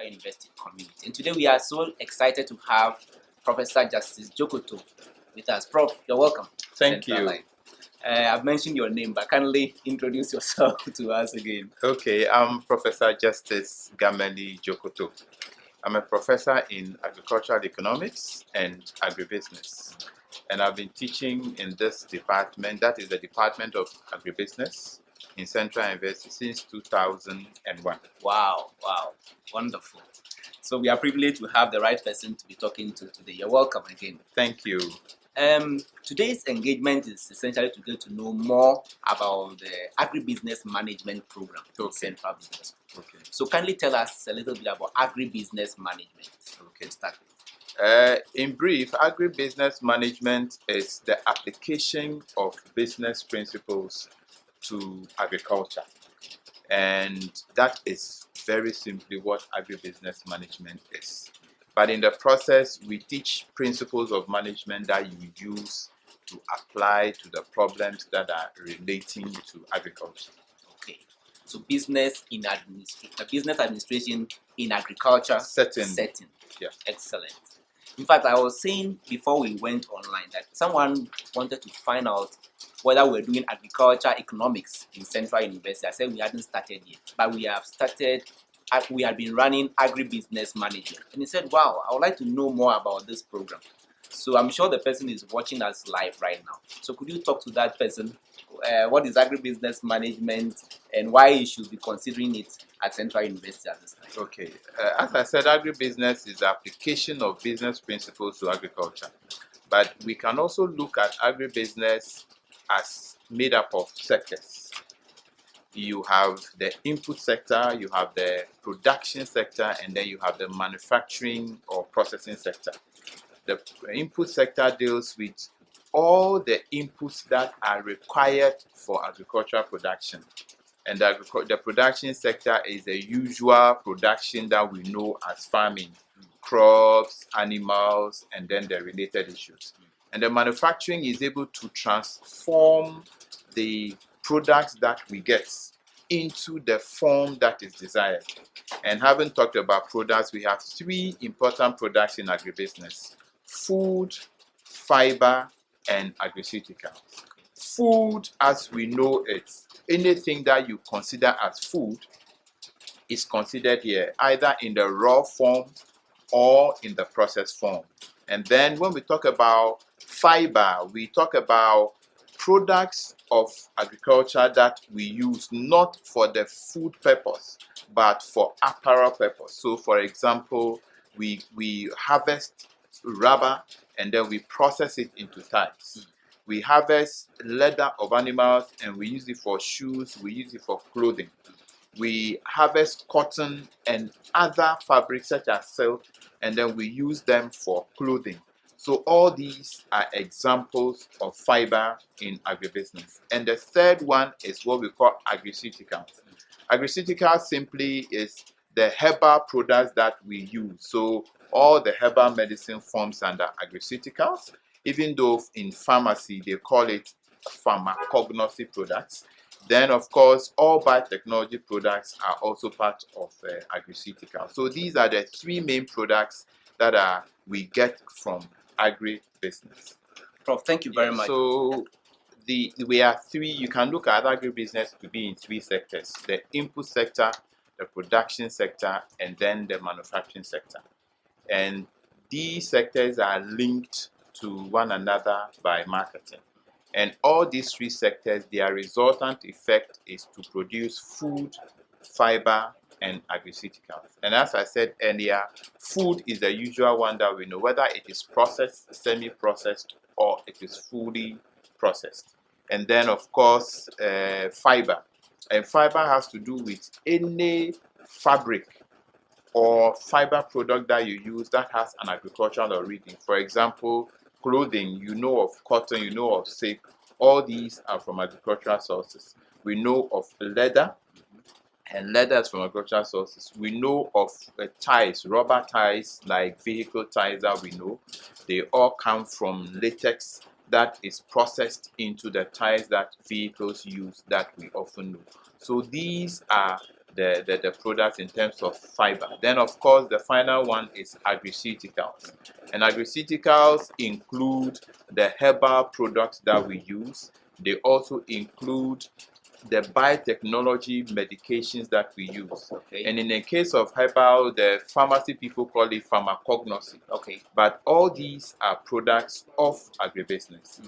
Central University community. And today we are so excited to have Professor Justice Jokoto with us. Prof, you're welcome. Thank you. I've mentioned your name, but kindly introduce yourself to us again. Okay, I'm Professor Justice Gameli Jokoto. I'm a professor in agricultural economics and agribusiness. And I've been teaching in this department, that is the Department of Agribusiness in Central University since 2001. Wow, wonderful. So we are privileged to have the right person to be talking to today. You're welcome again. Thank you. Today's engagement is essentially to get to know more about the agribusiness management program in Central Business. Okay. So kindly tell us a little bit about agribusiness management. Okay. Start with. In brief, agribusiness management is the application of business principles to agriculture. And that is very simply what agribusiness management is. But in the process, we teach principles of management that you use to apply to the problems that are relating to agriculture. Okay. So business administration in agriculture setting. Yeah. Excellent. In fact, I was saying before we went online that someone wanted to find out whether we're doing agriculture economics in Central University. I said we hadn't started yet, but we have started. We have been running agribusiness management. And he said, wow, I would like to know more about this program. So I'm sure the person is watching us live right now. So could you talk to that person? What is agribusiness management and why you should be considering it at Central University at this time? Okay. As I said, agribusiness is the application of business principles to agriculture. But we can also look at agribusiness as made up of sectors. You have the input sector, you have the production sector, and then you have the manufacturing or processing sector. The input sector deals with all the inputs that are required for agricultural production. And the production sector is the usual production that we know as farming, crops, animals, and then the related issues. And the manufacturing is able to transform the products that we get into the form that is desired. And having talked about products, we have three important products in agribusiness: food, fiber, and agricultural. Food, as we know it, anything that you consider as food is considered here, either in the raw form or in the processed form. And then when we talk about fiber, we talk about products of agriculture that we use not for the food purpose, but for apparel purpose. So for example, we harvest rubber and then we process it into ties. We harvest leather of animals and we use it for shoes, we use it for clothing. We harvest cotton and other fabrics such as silk, and then we use them for clothing. So all these are examples of fiber in agribusiness. And the third one is what we call agricultural. Agricultural simply is the herbal products that we use. So all the herbal medicine forms under agriculturals, even though in pharmacy they call it pharmacognosy products. Then, of course, all biotechnology products are also part of agricultural. So these are the three main products that we get from agribusiness. Prof, thank you very much. So we are three. You can look at agribusiness to be in three sectors: the input sector, the production sector, and then the manufacturing sector. And these sectors are linked to one another by marketing. And all these three sectors, their resultant effect is to produce food, fiber, and agriculturals. And as I said earlier, food is the usual one that we know, whether it is processed, semi-processed, or it is fully processed. And then, of course, fiber. And fiber has to do with any fabric or fiber product that you use that has an agricultural origin. For example, clothing, you know of cotton, you know of silk. All these are from agricultural sources. We know of leather, and leather is from agricultural sources. We know of ties, rubber ties, like vehicle ties that we know. They all come from latex that is processed into the ties that vehicles use that we often know. So these are the products in terms of fiber. Then, of course, the final one is agriceuticals. And agriceuticals include the herbal products that we use. They also include the biotechnology medications that we use. Okay. And in the case of herbal, the pharmacy people call it pharmacognosy. Okay. But all these are products of agribusiness.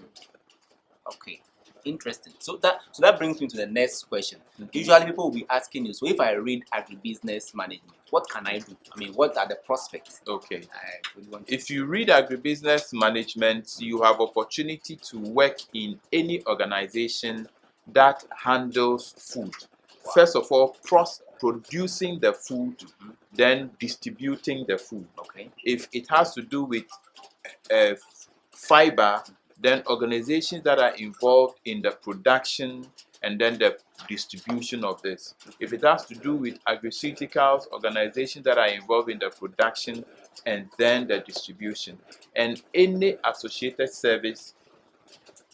Okay. Interesting. So that brings me to the next question. Usually people will be asking you, so if I read agribusiness management, what can I do? I mean, what are the prospects? Okay. really want to If you read agribusiness management, you have opportunity to work in any organization that handles food. First of all, producing the food, then distributing the food. Okay. If it has to do with fiber, then organizations that are involved in the production and then the distribution of this. If it has to do with agriceuticals, organizations that are involved in the production and then the distribution, and any associated service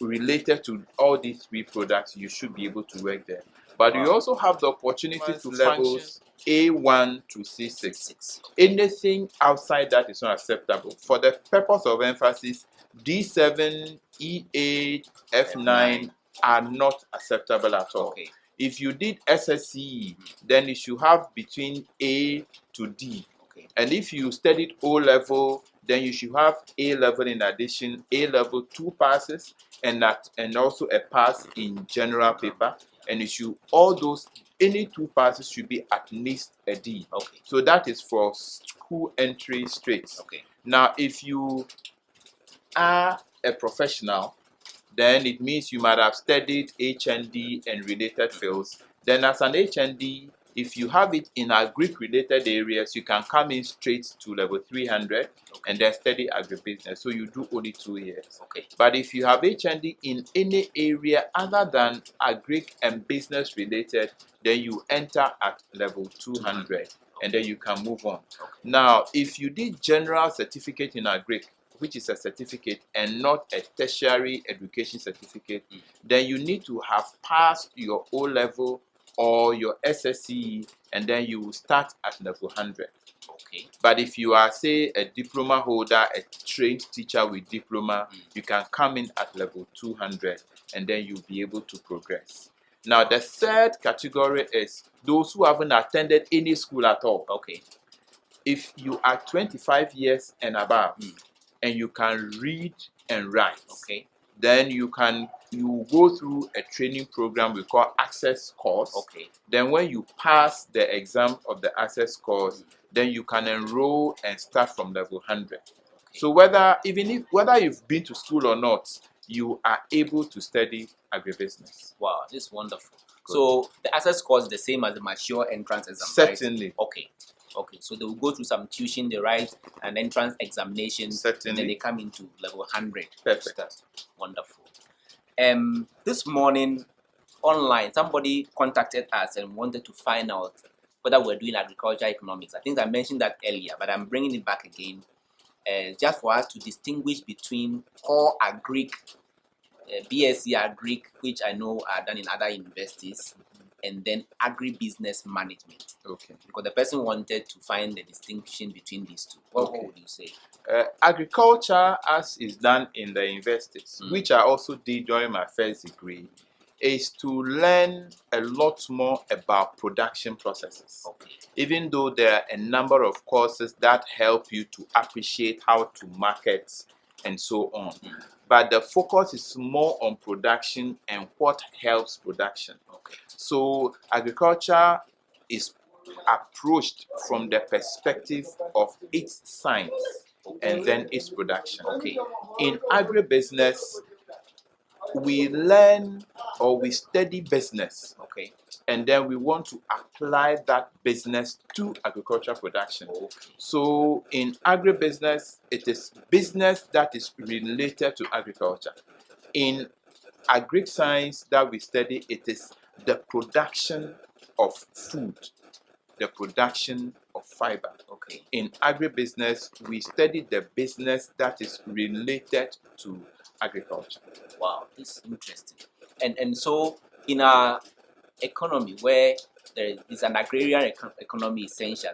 related to all these three products, you should be able to work there. But you also have the opportunity to levels A1 to C6. Anything outside that is not acceptable. For the purpose of emphasis, D7, E8, F9 are not acceptable at all. Okay. If you did SSCE, then you should have between A to D. Okay. And if you studied O level, then you should have A level in addition, A level 2 passes, and also a pass in general paper. And you should any 2 passes should be at least a D. Okay. So that is for school entry straight. Okay. Now, if you are a professional, then it means you might have studied HND and related fields. Then as an HND, if you have it in agric-related areas, you can come in straight to level 300 and then study agribusiness. So you do only 2 years. Okay. But if you have HND in any area other than agric and business related, then you enter at level 200 and then you can move on. Okay. Now, if you did general certificate in agric, which is a certificate and not a tertiary education certificate, then you need to have passed your O level or your SSCE, and then you will start at level 100. Okay. But if you are, say, a diploma holder, a trained teacher with diploma, you can come in at level 200, and then you'll be able to progress. Now, the third category is those who haven't attended any school at all. Okay. If you are 25 years and above, and you can read and write, okay, then you go through a training program we call access course. Okay. Then when you pass the exam of the access course, then you can enroll and start from level 100. Okay. So whether you've been to school or not, you are able to study agribusiness. Wow, this is wonderful. Good. So the access course is the same as the mature entrance exam, certainly. Right? Okay. Okay, so they will go through some tuition, they write an entrance examination, certainly, and then they come into level 100. Perfect. That's wonderful. This morning, online, somebody contacted us and wanted to find out whether we're doing agriculture economics. I think I mentioned that earlier, but I'm bringing it back again, just for us to distinguish between core agric, BSc agric, which I know are done in other universities, and then agribusiness management. Okay. Because the person wanted to find the distinction between these two. What would you say? Agriculture, as is done in the universities, which I also did during my first degree, is to learn a lot more about production processes. Okay. Even though there are a number of courses that help you to appreciate how to market and so on. But the focus is more on production and what helps production. Okay. So agriculture is approached from the perspective of its science and then its production. Okay. In agribusiness, we learn or we study business. Okay. And then we want to apply that business to agricultural production. Okay. So in agribusiness, it is business that is related to agriculture. In agric science that we study, it is the production of food, the production of fiber. Okay. In agribusiness, we study the business that is related to agriculture. Wow, this is interesting. And so in our economy where there is an agrarian economy essential.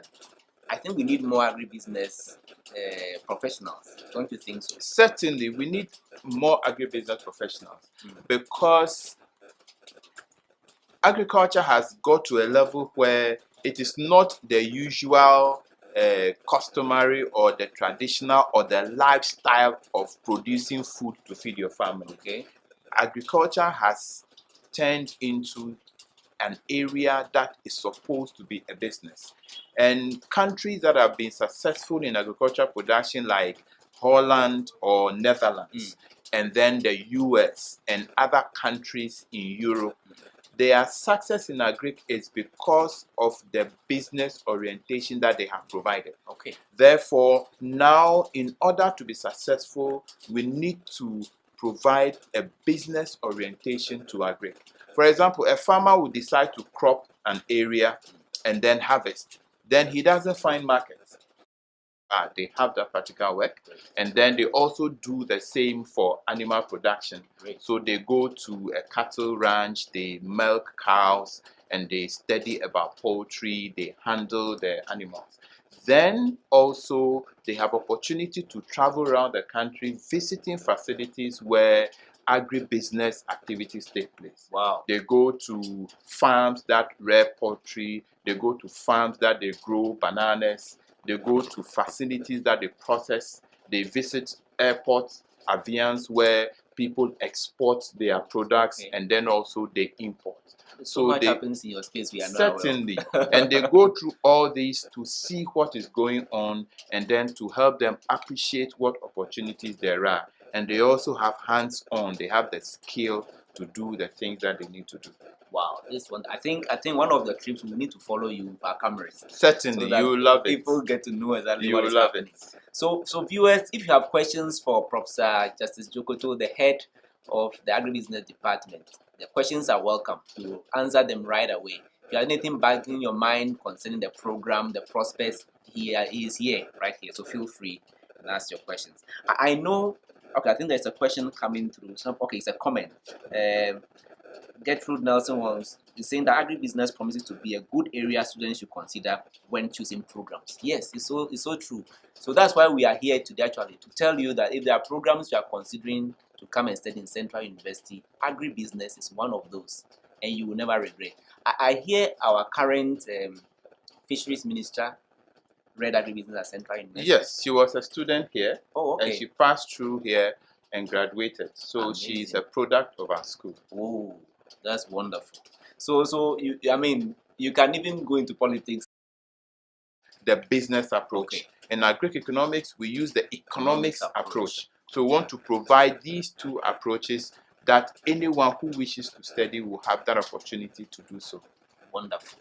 I think we need more agribusiness professionals. Don't you think so? Certainly, we need more agribusiness professionals because agriculture has got to a level where it is not the usual customary or the traditional or the lifestyle of producing food to feed your family. Okay. Agriculture has turned into an area that is supposed to be a business. And countries that have been successful in agricultural production, like Holland or Netherlands, and then the US and other countries in Europe, their success in agric is because of the business orientation that they have provided. Okay. Therefore, now in order to be successful, we need to provide a business orientation to agric. For example, a farmer will decide to crop an area and then harvest. Then he doesn't find markets. They have that practical work, and then they also do the same for animal production. Great. So they go to a cattle ranch, they milk cows, and they study about poultry, they handle the animals. Then also they have opportunity to travel around the country visiting facilities where agribusiness activities take place. Wow. They go to farms that rear poultry, they go to farms that they grow bananas, they go to facilities that they process, they visit airports, avians where people export their products, Okay. and then also they import. So much happens in your space we are not aware of. Certainly, and they go through all these to see what is going on and then to help them appreciate what opportunities there are. And they also have hands-on, they have the skill to do the things that they need to do. Wow, this one, I think one of the trips we need to follow you with our cameras. Certainly, So that you will love it. people get to know exactly You what will is love happening. it. So viewers, if you have questions for Professor Justice Jokoto, the head of the Agribusiness Department, the questions are welcome. We will answer them right away. If you have anything back in your mind concerning the program, the prospects, he is here, right here. So feel free and ask your questions. I know. Okay, I think there's a question coming through. Okay, it's a comment. Gertrude Nelson is saying that agribusiness promises to be a good area students should consider when choosing programs. Yes, it's so true. So that's why we are here today, actually, to tell you that if there are programs you are considering to come and study in Central University, agribusiness is one of those, and you will never regret. I hear our current fisheries minister read agribusiness at Central University. Yes, she was a student here, Oh, okay. and she passed through here and graduated. So she is a product of our school. Oh, that's wonderful. So you can even go into politics. The business approach. Okay. In agri-economics, we use the economics approach. So we want to provide these two approaches that anyone who wishes to study will have that opportunity to do so. Wonderful.